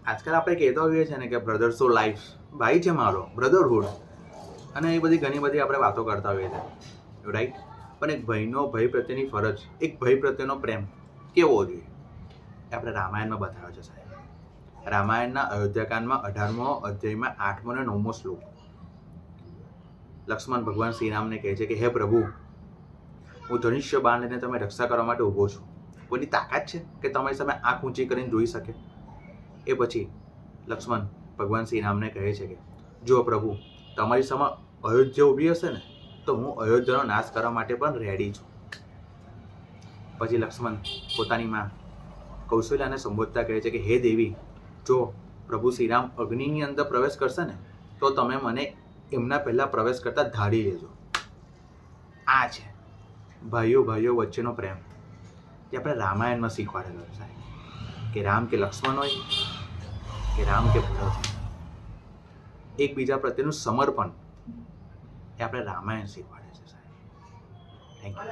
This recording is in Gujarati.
આજકાલ આપણે કહેતો હોઈએ છીએ ને કે બ્રધર્સ ટુ લાઈફ, ભાઈ છે મારો, બ્રધરહુડ, અને એ બધી ઘણી બધી આપણે વાતો કરતા હોઈએ છીએ, રાઈટ. પણ એક ભાઈનો ભાઈ પ્રત્યેની ફરજ, એક ભાઈ પ્રત્યેનો પ્રેમ કેવો જોઈએ એ આપણે રામાયણમાં બતાવ્યો છે સાહેબ. રામાયણના અયોધ્યાકાંડમાં 18મો અધ્યાયમાં 8મો અને 9મો શ્લોક લક્ષ્મણ ભગવાન શ્રીરામને કહે છે કે હે પ્રભુ, હું ધનુષ્ય બાણ લઈને તમે રક્ષા કરવા માટે ઊભો છું. કોઈની તાકાત છે કે તમારી સામે આંખ ઊંચી કરીને જોઈ શકે? એ પછી લક્ષ્મણ ભગવાન શ્રીરામને કહે છે કે જો પ્રભુ, તમારી સામે અયોધ્યા ઊભી હશે ને તો હું અયોધ્યાનો નાશ કરવા માટે પણ રેડી છું. પછી લક્ષ્મણ પોતાની માં કૌશલ્યાને સંબોધતા કહે છે કે હે દેવી, જો પ્રભુ શ્રીરામ અગ્નિની અંદર પ્રવેશ કરશે ને તો તમે મને એમના પહેલાં પ્રવેશ કરતાં ધારી લેજો. આ છે ભાઈઓ ભાઈઓ વચ્ચેનો પ્રેમ જે આપણે રામાયણમાં શીખવાડેલો છે સાહેબ. કે રામ કે લક્ષ્મણ હોય કે રામ કે ભરત, એકબીજા પ્રત્યેનું સમર્પણ એ આપણે રામાયણ શીખવાડે છે સાહેબ. Thank you.